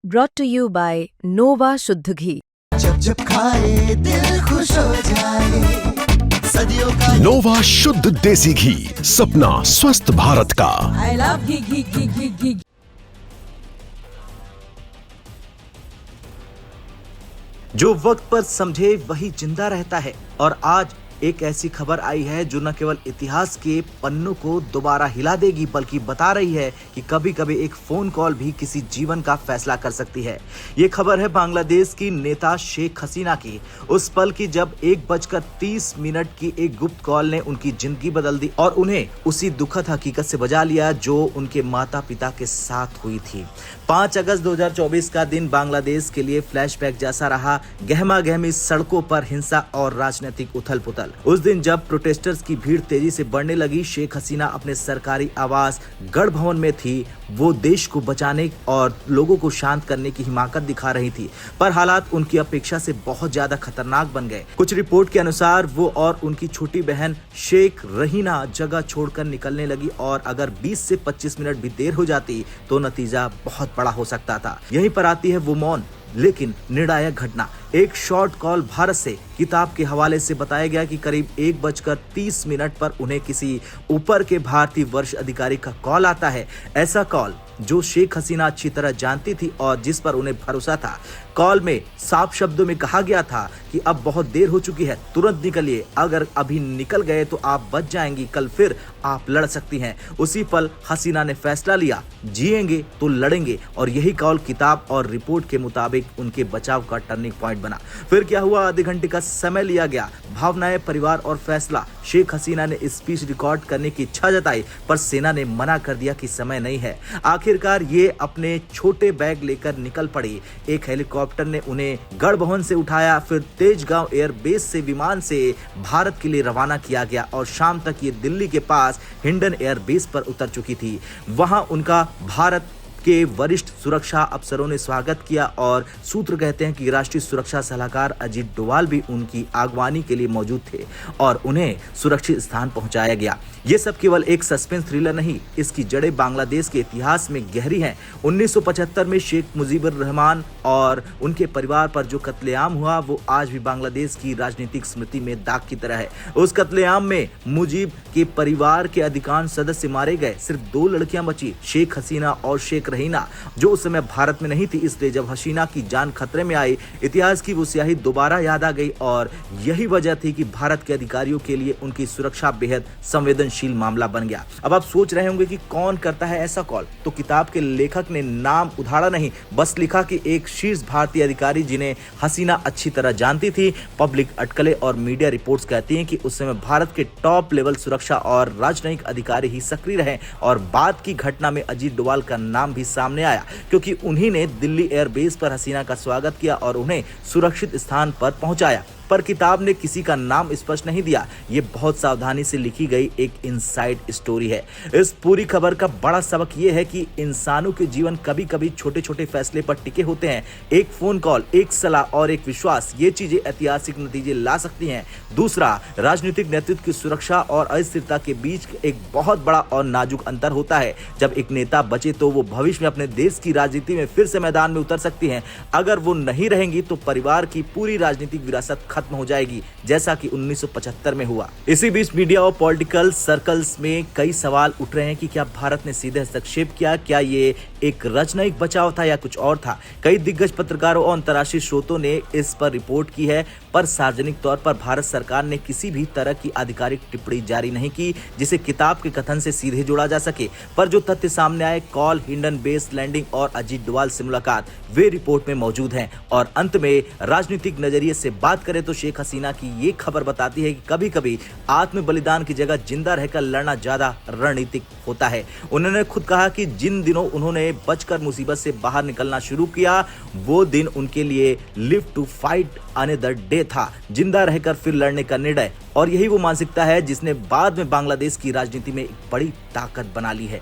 brought to you by Nova शुद्ध घी। जब जब खाए दिल खुश हो जाए, सदियों का नोवा शुद्ध देसी घी, सपना स्वस्थ भारत का। I love घी घी घी घी घी। जो वक्त पर समझे वही जिंदा रहता है। और आज एक ऐसी खबर आई है जो न केवल इतिहास के पन्नों को दोबारा हिला देगी, बल्कि बता रही है कि कभी कभी एक फोन कॉल भी किसी जीवन का फैसला कर सकती है। ये खबर है बांग्लादेश की नेता शेख हसीना की, उस पल की जब 1:30 की एक गुप्त कॉल ने उनकी जिंदगी बदल दी और उन्हें उसी दुखद हकीकत से बचा लिया जो उनके माता पिता के साथ हुई थी। 5 अगस्त 2024 का दिन बांग्लादेश के लिए फ्लैशबैक जैसा रहा। गहमा गहमी सड़कों पर हिंसा और राजनीतिक उथल पुथल। उस दिन जब प्रोटेस्टर्स की भीड़ तेजी से बढ़ने लगी, शेख हसीना अपने सरकारी आवास गढ़ भवन में थी। वो देश को बचाने और लोगों को शांत करने की हिमाकत दिखा रही थी, पर हालात उनकी अपेक्षा से बहुत ज्यादा खतरनाक बन गए। कुछ रिपोर्ट के अनुसार वो और उनकी छोटी बहन शेख रहीना जगह छोड़कर निकलने लगी और अगर 20 से 25 मिनट भी देर हो जाती तो नतीजा बहुत बड़ा हो सकता था। यहीं पर आती है वो मौन लेकिन निर्णायक घटना। एक शॉर्ट कॉल भारत से किताब के हवाले से बताया गया कि करीब 1:30 पर उन्हें किसी ऊपर के भारतीय वरिष्ठ अधिकारी का कॉल आता है। ऐसा कॉल जो शेख हसीना अच्छी तरह जानती थी और जिस पर उन्हें भरोसा था। कॉल में साफ शब्दों में कहा गया था कि अब बहुत देर हो चुकी है, तुरंत निकलिए, अगर अभी निकल गए तो आप बच जाएंगी, कल फिर आप लड़ सकती हैं। उसी पल हसीना ने फैसला लिया, जिएंगे तो लड़ेंगे, और यही कॉल किताब और रिपोर्ट के मुताबिक उनके बचाव का टर्निंग पॉइंट बना। फिर क्या हुआ? आधे घंटे का समय लिया गया। भावनाएं, परिवार और फैसला। शेख हसीना ने स्पीच रिकॉर्ड करने की इच्छा जताई, पर सेना ने मना कर दिया कि समय नहीं है। आखिरकार ये अपने छोटे बैग लेकर निकल पड़ी। एक हेलीकॉप्टर ने उन्हें गढ़ भवन से उठाया, फिर तेजगांव एयरबेस से विमान से भारत के लिए रवाना किया गया और शाम तक ये दिल्ली के पास हिंडन एयरबेस पर उतर चुकी थी। वहां उनका भारत के वरिष्ठ सुरक्षा अफसरों ने स्वागत किया और सूत्र कहते हैं कि राष्ट्रीय सुरक्षा सलाहकार अजीत डोवाल भी उनकी आगवानी के लिए मौजूद थे और उन्हें सुरक्षित स्थान पहुंचाया गया। ये सब केवल एक सस्पेंस थ्रिलर नहीं, इसकी जड़ें बांग्लादेश के इतिहास में गहरी हैं। 1975 में शेख मुजीबुर रहमान और उनके परिवार पर जो कत्लेआम हुआ वो आज भी बांग्लादेश की राजनीतिक स्मृति में दाग की तरह है। उस कत्लेआम में मुजीब के परिवार के अधिकांश सदस्य मारे गए, सिर्फ 2 लड़कियां बची, शेख हसीना और शेख रहीना, जो उस समय भारत में नहीं थी। इसलिए जब हसीना की जान खतरे में आई, इतिहास की वो स्याही दोबारा याद आ गई और यही वजह थी कि भारत के अधिकारियों के लिए उनकी सुरक्षा बेहद संवेदनशील मामला बन गया। अब आप सोच रहे होंगे कि कौन करता है ऐसा कॉल, तो किताब के लेखक ने नाम उधारा नहीं, बस लिखा कि एक शीर्ष भारतीय अधिकारी जिन्हें हसीना अच्छी तरह जानती थी। पब्लिक अटकलें और मीडिया रिपोर्ट्स कहती हैं कि उस समय भारत के टॉप लेवल सुरक्षा और राजनयिक अधिकारी ही सक्रिय रहे और बाद की घटना में अजीत डोवाल का नाम भी सामने आया, क्योंकि उन्हीं ने दिल्ली एयरबेस पर हसीना का स्वागत किया और उन्हें सुरक्षित स्थान पर पहुंचाया। पर किताब ने किसी का नाम स्पष्ट नहीं दिया। ये बहुत सावधानी से लिखी गई एक इनसाइड स्टोरी है। इस पूरी खबर का बड़ा सबक ये है कि इंसानों के जीवन कभी कभी छोटे छोटे फैसले पर टिके होते हैं। एक फोन कॉल, एक सलाह और एक विश्वास, ये चीजें ऐतिहासिक नतीजे ला सकती हैं। दूसरा, राजनीतिक नेतृत्व की सुरक्षा और अस्थिरता के बीच एक बहुत बड़ा और नाजुक अंतर होता है। जब एक नेता बचे तो वो भविष्य में अपने देश की राजनीति में फिर से मैदान में उतर सकती हैं। अगर वो नहीं रहेंगी तो परिवार की पूरी राजनीतिक विरासत खत्म हो जाएगी, जैसा कि 1975 में हुआ। इसी बीच मीडिया और पॉलिटिकल सर्कल्स में कई सवाल उठ रहे हैं कि क्या भारत ने सीधे हस्तक्षेप किया, क्या ये एक राजनयिक बचाव था या कुछ और था। कई दिग्गज पत्रकारों और अंतर्राष्ट्रीय स्रोतों ने इस पर रिपोर्ट की है, पर सार्वजनिक तौर पर भारत सरकार ने किसी भी तरह की आधिकारिक टिप्पणी जारी नहीं की जिसे किताब के कथन से सीधे जोड़ा जा सके। पर जो तथ्य सामने आए, कॉल, हिंडन बेस लैंडिंग और अजीत डोवाल से मुलाकात, वे रिपोर्ट में मौजूद हैं। और अंत में राजनीतिक नजरिए से बात करें तो शेख हसीना की ये खबर बताती है कि कभी कभी आत्म बलिदान की जगह जिंदा रहकर लड़ना ज्यादा रणनीतिक होता है। उन्होंने खुद कहा कि जिन दिनों उन्होंने बचकर मुसीबत से बाहर निकलना शुरू किया, वो दिन उनके लिए live to fight another day था, जिंदा रहकर फिर लड़ने का निर्णय। और यही वो मानसिकता है जिसने बाद में बांग्लादेश की राजनीति में एक बड़ी ताकत बना ली है।